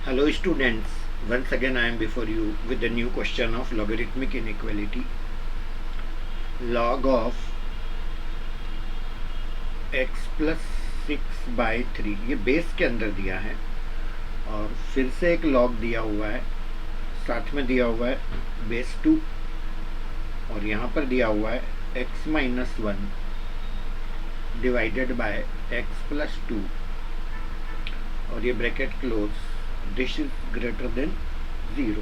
Hello students, once again I am before you with the new question of logarithmic inequality. Log of x plus 6/3 ये base के अंदर दिया है और फिर से एक लॉग दिया हुआ है, साथ में दिया हुआ है बेस 2 और यहाँ पर दिया हुआ है x minus 1 divided by x plus 2 और ये bracket close, this is greater than 0।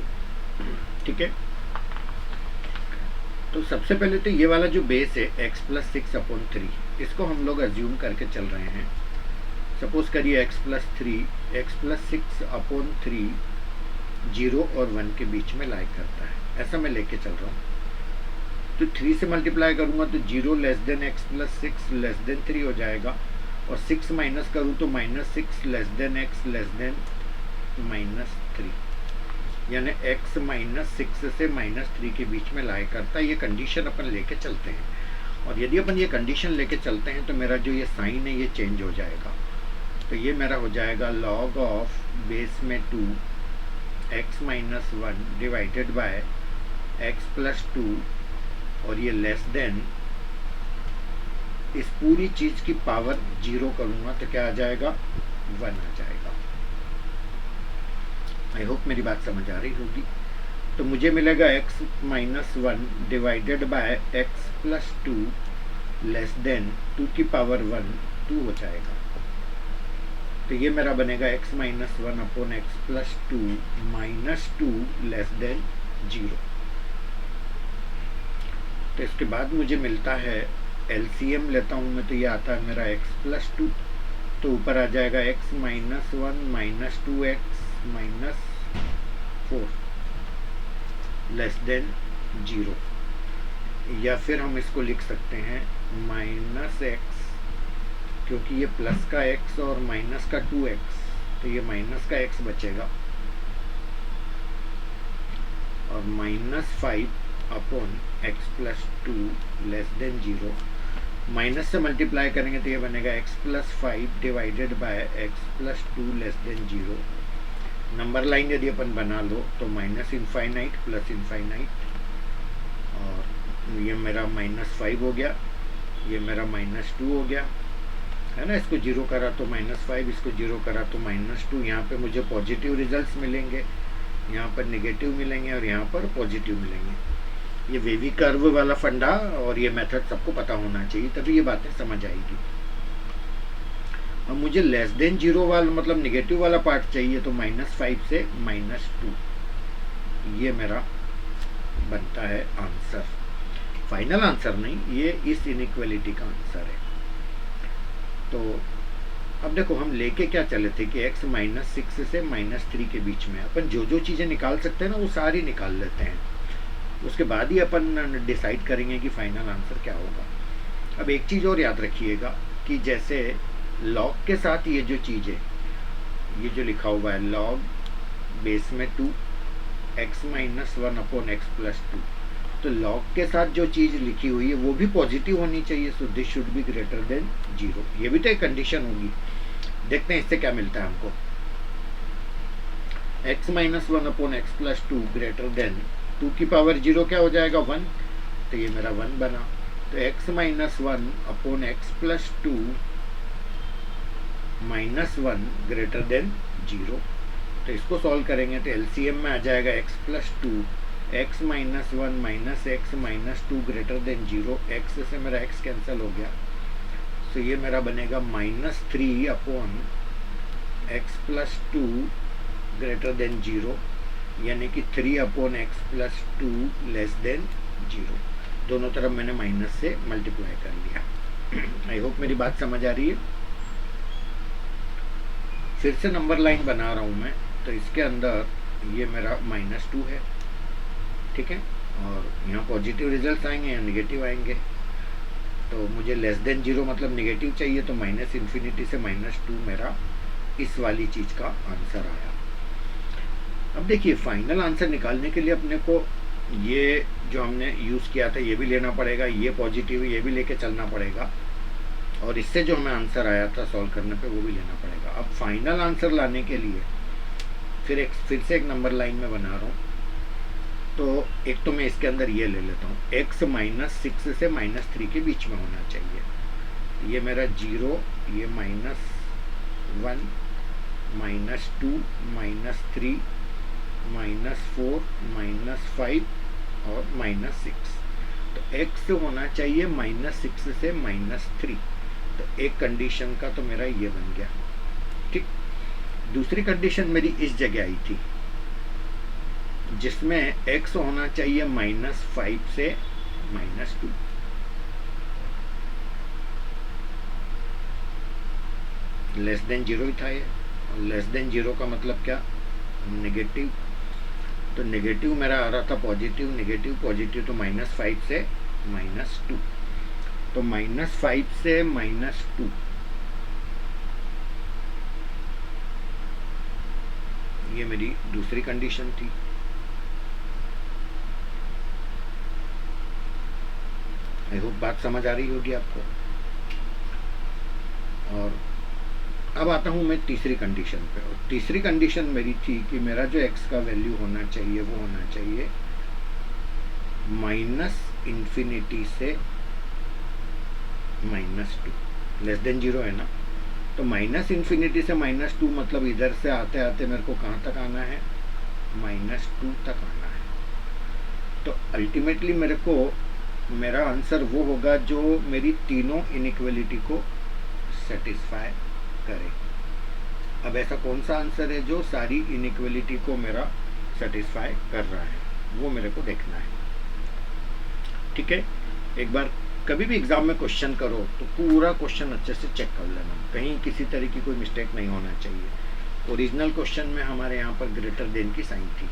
ठीक है, तो सबसे पहले तो ये वाला जो बेस है x प्लस 6/3 इसको हम लोग अज्यूम करके चल रहे हैं। सपोज करिए x प्लस 6/3 0 और 1 के बीच में लाई करता है, ऐसा मैं लेके चल रहा हूँ। तो 3 से मल्टीप्लाई करूँगा तो 0 less than x plus 6 less than 3 हो जाएगा और 6 माइनस करूँ तो -6 less than x less than -3, यानी x -6 से -3 के बीच में लाई करता है। ये कंडीशन अपन लेके चलते हैं और यदि अपन ये कंडीशन लेके चलते हैं तो मेरा जो ये साइन है ये चेंज हो जाएगा। तो ये मेरा हो जाएगा लॉग ऑफ बेस में 2 x minus 1 divided by x plus 2 और ये लेस देन, इस पूरी चीज की पावर 0 करूंगा तो क्या आ जाएगा, 1 आ जाएगा। आई होप मेरी बात समझ आ रही होगी। तो मुझे मिलेगा x minus 1 divided by x plus 2 less than 2 की पावर 1 2 हो जाएगा। तो ये मेरा बनेगा x minus 1 upon x plus 2 minus 2 less than 0। तो इसके बाद मुझे मिलता है LCM लेता हूँ मैं, तो ये आता है मेरा x प्लस 2, तो ऊपर आ जाएगा x minus 1 minus 2x minus 4 less than 0, या फिर हम इसको लिख सकते हैं माइनस x, क्योंकि ये प्लस का x और माइनस का 2x, तो ये माइनस का x बचेगा और -5 upon x plus 2 less than 0। Minus से मल्टीप्लाई करेंगे तो ये बनेगा x plus 5 divided by x plus 2 less than 0। Number line यदि अपन बना लो तो माइनस इनफाइनाइट प्लस इनफाइनाइट, और ये मेरा -5 हो गया, ये मेरा -2 हो गया, है ना। इसको 0 करा तो -5, इसको 0 करा तो -2। यहाँ पे मुझे पॉजिटिव रिजल्ट्स मिलेंगे, यहाँ पर नेगेटिव मिलेंगे और यहाँ पर पॉजिटिव मिलेंगे। ये वेवी कर्व वाला फंडा और ये मेथड सबको पता होना चाहिए, तभी ये बातें समझ आएगी। अब मुझे लेस देन 0 वाला मतलब नेगेटिव वाला पार्ट चाहिए, तो -5 से -2, ये मेरा बनता है आंसर। फाइनल आंसर नहीं, ये इस इनइक्वालिटी का आंसर है। तो अब देखो हम लेके क्या चले थे कि x -6 से -3 के बीच में अपन जो जो चीज़ें निकाल सकते हैं ना वो सारी निकाल लेते हैं, उसके बाद ही अपन डिसाइड करेंगे कि फाइनल आंसर क्या होगा। अब एक चीज़ और याद रखिएगा कि जैसे लॉग के साथ ये जो चीज़ है, ये जो लिखा हुआ है लॉग बेस में 2 x minus 1 upon x plus 2, तो लॉग के साथ जो चीज़ लिखी हुई है वो भी पॉजिटिव होनी चाहिए। So this should be greater than 0, ये भी तो एक कंडीशन होगी। देखते हैं इससे क्या मिलता है हमको। x minus 1 upon x plus 2 greater than 2 की पावर 0 क्या हो जाएगा, 1, तो ये मेरा 1 बना। तो x minus 1 upon x plus 2 minus 1 greater than 0। तो इसको सॉल्व करेंगे तो LCM में आ जाएगा x plus 2, x minus 1 minus x minus 2 greater than 0। x से मेरा x कैंसिल हो गया, तो ये मेरा बनेगा -3 upon x plus 2 greater than 0, यानी कि 3 upon x plus 2 less than 0। दोनों तरफ मैंने माइनस से मल्टीप्लाई कर लिया। आई होप मेरी बात समझ आ रही है। फिर से नंबर लाइन बना रहा हूँ मैं, तो इसके अंदर ये मेरा -2 है, ठीक है, और यहाँ पॉजिटिव रिजल्ट आएंगे या निगेटिव आएंगे। तो मुझे लेस देन 0 मतलब निगेटिव चाहिए, तो -∞ से -2 मेरा इस वाली चीज़ का आंसर आया। अब देखिए फाइनल आंसर निकालने के लिए अपने को ये जो हमने यूज़ किया था ये भी लेना पड़ेगा, ये पॉजिटिव ये भी लेके चलना पड़ेगा, और इससे जो हमें आंसर आया था सॉल्व करने पे वो भी लेना पड़ेगा। अब फाइनल आंसर लाने के लिए फिर से एक नंबर लाइन में बना रहा हूँ। तो एक तो मैं इसके अंदर ये ले लेता हूँ, x -6 से -3 के बीच में होना चाहिए। ये मेरा 0, ये -1, -2, -3, -4, -5 और -6। तो x होना चाहिए -6 से -3। तो एक कंडीशन का तो मेरा ये बन गया। ठीक, दूसरी कंडीशन मेरी इस जगह आई थी जिसमें x होना चाहिए -5 से -2। लेस देन 0 ही था ये, और लेस देन 0 का मतलब क्या, नेगेटिव। तो नेगेटिव मेरा आ रहा था पॉजिटिव, नेगेटिव पॉजिटिव, तो -5 से -2। तो -5 से -2, ये मेरी दूसरी कंडीशन थी। आई होप बात समझ आ रही होगी आपको। और अब आता हूँ मैं तीसरी कंडीशन पे। और तीसरी कंडीशन मेरी थी कि मेरा जो x का वैल्यू होना चाहिए वो होना चाहिए -∞ से -2, लेस देन 0 है ना। तो -∞ से -2 मतलब इधर से आते आते मेरे को कहाँ तक आना है, -2 तक आना है। तो अल्टीमेटली मेरे को मेरा आंसर वो होगा जो मेरी तीनों इनइक्वलिटी को सेटिस्फाई करे। अब ऐसा कौन सा आंसर है जो सारी इनइक्वलिटी को मेरा सेटिस्फाई कर रहा है, वो मेरे को देखना है। ठीक है, एक बार कभी भी एग्जाम में क्वेश्चन करो तो पूरा क्वेश्चन अच्छे से चेक कर लेना, कहीं किसी तरह की कोई मिस्टेक नहीं होना चाहिए। ओरिजिनल क्वेश्चन में हमारे यहाँ पर ग्रेटर देन की साइन थी।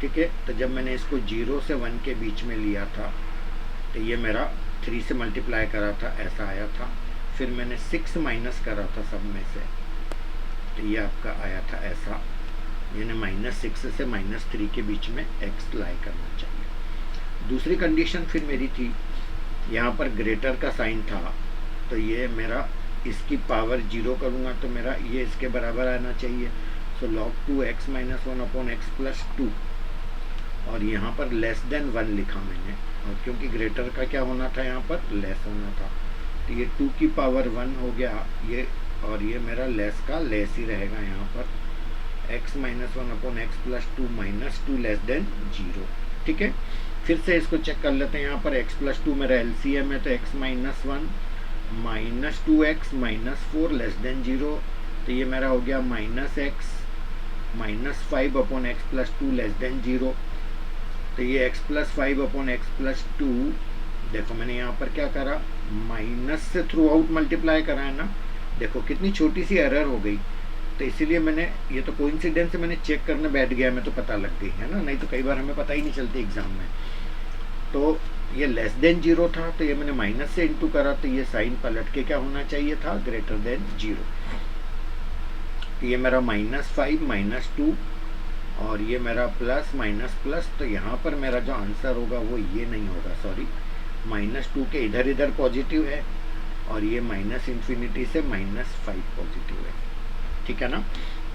ठीक है, तो जब मैंने इसको 0 से 1 के बीच में लिया था तो ये मेरा 3 से मल्टीप्लाई करा था, ऐसा आया था। फिर मैंने 6 माइनस करा था सब में से, तो ये आपका आया था ऐसा, यानी -6 से -3 के बीच में x लाई करना चाहिए। दूसरी कंडीशन फिर मेरी थी, यहाँ पर ग्रेटर का साइन था, तो ये मेरा इसकी पावर 0 करूँगा तो मेरा ये इसके बराबर आना चाहिए। सो log 2x - 1/x + 2, और यहाँ पर लेस देन 1 लिखा मैंने, और क्योंकि ग्रेटर का क्या होना था, यहाँ पर लेस होना था, तो ये 2 की पावर 1 हो गया ये, और ये मेरा लेस का लेस ही रहेगा यहाँ पर, x - 1/x + 2 -2 लेस देन 0। ठीक है, फिर से इसको चेक कर लेते हैं। यहाँ पर x + 2 मेरा LCM है, तो x - 1 -2x -4 लेस देन 0, तो ये मेरा हो गया -x -5/x + 2 लेस देन 0। तो ये x + 5/x + 2, देखो मैंने यहाँ पर क्या करा, माइनस से थ्रू आउट मल्टीप्लाई करा है ना। देखो कितनी छोटी सी एरर हो गई, तो इसीलिए मैंने, ये तो कोइंसिडेंस से मैंने चेक करने बैठ गया मैं, तो पता लग गई है ना, नहीं तो कई बार हमें पता ही नहीं चलती एग्जाम में। तो ये लेस देन 0 था, तो ये मैंने माइनस से इंटू करा, तो ये साइन पलट के क्या होना चाहिए था, ग्रेटर देन 0। तो ये मेरा -5 -2, और ये मेरा प्लस माइनस प्लस, तो यहाँ पर मेरा जो आंसर होगा वो ये नहीं होगा, सॉरी, -2 के इधर इधर पॉजिटिव है, और ये -∞ से -5 पॉजिटिव है। ठीक है ना।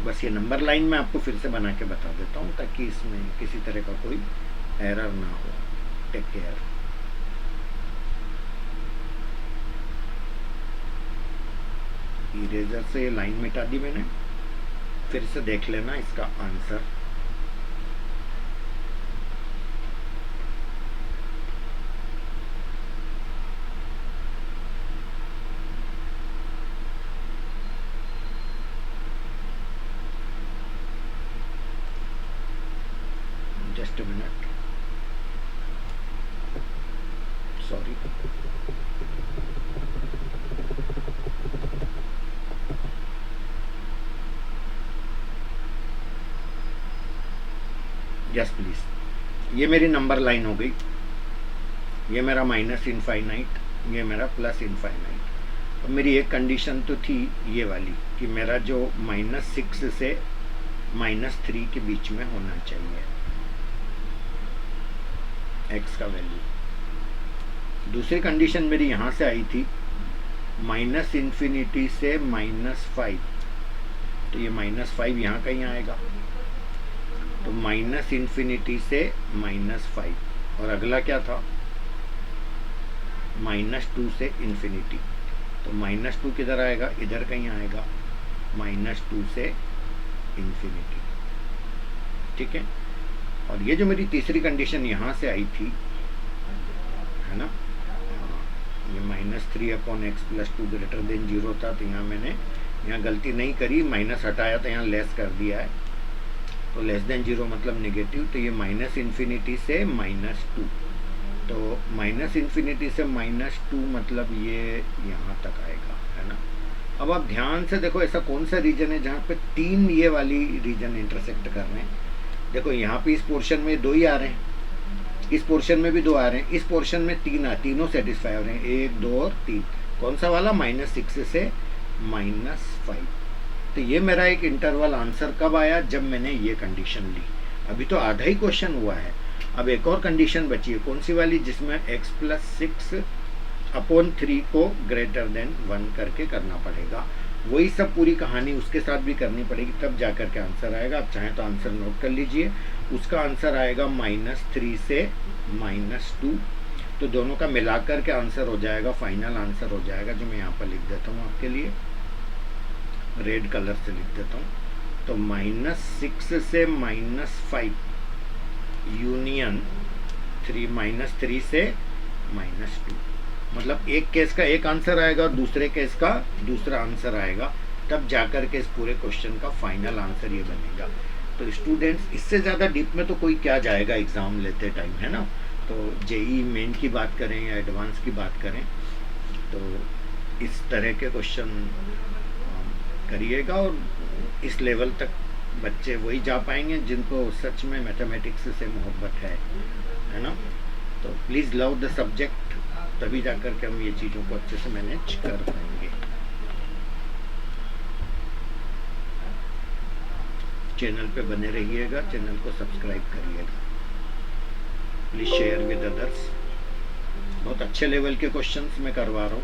बस ये नंबर लाइन में आपको फिर से बना के बता देता हूँ ताकि इसमें किसी तरह का कोई एरर ना हो। Take care. इरेजर से ये लाइन मिटा दी मैंने, फिर से देख लेना इसका answer. Just a minute, sorry. Yes please. ये मेरी नंबर लाइन हो गई, ये मेरा -∞, ये मेरा +∞। अब मेरी एक कंडीशन तो थी ये वाली कि मेरा जो -6 से -3 के बीच में होना चाहिए x का वैल्यू। दूसरी कंडीशन मेरी यहाँ से आई थी -∞ से -5, तो ये -5 यहाँ कहीं आएगा, तो माइनस इन्फिनिटी से -5, और अगला क्या था, -2 से इन्फिनिटी। तो -2 किधर आएगा, इधर कहीं आएगा, -2 से इन्फिनिटी। ठीक है, और ये जो मेरी तीसरी कंडीशन यहाँ से आई थी, है ना, ये -3/x+2 > 0 था, तो यहाँ मैंने यहाँ गलती नहीं करी, माइनस हटाया तो यहाँ लेस कर दिया है, तो <0 मतलब नेगेटिव। तो ये -इन्फिनिटी से -2, तो -इन्फिनिटी से -2 मतलब ये यहाँ तक आएगा, है ना। अब आप ध्यान से देखो, ऐसा कौन सा रीजन है जहाँ पे 3 ये वाली रीजन इंटरसेक्ट कर रहे हैं। देखो यहाँ पे इस पोर्शन में 2 ही आ रहे हैं, इस पोर्शन में भी 2 आ रहे हैं, इस पोर्शन में 3 तीनों सेटिस्फाई हो रहे हैं, 1, 2 और 3। कौन सा वाला, -6 से -5। तो ये मेरा एक इंटरवल आंसर कब आया, जब मैंने ये कंडीशन ली। अभी तो आधा ही क्वेश्चन हुआ है, अब एक और कंडीशन बची है, कौन सी वाली, जिसमें x+6/3 को >1 करके करना पड़ेगा। वही सब पूरी कहानी उसके साथ भी करनी पड़ेगी, तब जा कर के आंसर आएगा। आप चाहें तो आंसर नोट कर लीजिए, उसका आंसर आएगा -3 से -2। तो दोनों का मिलाकर के आंसर हो जाएगा, फाइनल आंसर हो जाएगा, जो मैं यहाँ पर लिख देता हूँ आपके लिए, रेड कलर से लिख देता हूँ। तो -6 से -5 यूनियन 3 से -2, मतलब एक केस का एक आंसर आएगा और दूसरे केस का दूसरा आंसर आएगा, तब जाकर के इस पूरे क्वेश्चन का फाइनल आंसर ये बनेगा। तो स्टूडेंट्स, इससे ज़्यादा डीप में तो कोई क्या जाएगा एग्ज़ाम लेते टाइम, है ना। तो जेई मेन की बात करें या एडवांस की बात करें, तो इस तरह के क्वेश्चन करिएगा, और इस लेवल तक बच्चे वही जा पाएंगे जिनको सच में मैथमेटिक्स से मोहब्बत है ना। तो प्लीज़ लव द सब्जेक्ट, तभी जाकर के हम ये चीज़ों को अच्छे से मैनेज कर पाएंगे। चैनल पे बने रहिएगा, चैनल को सब्सक्राइब करिएगा, प्लीज़ शेयर विद अदर्स। बहुत अच्छे लेवल के क्वेश्चंस मैं करवा रहा हूँ।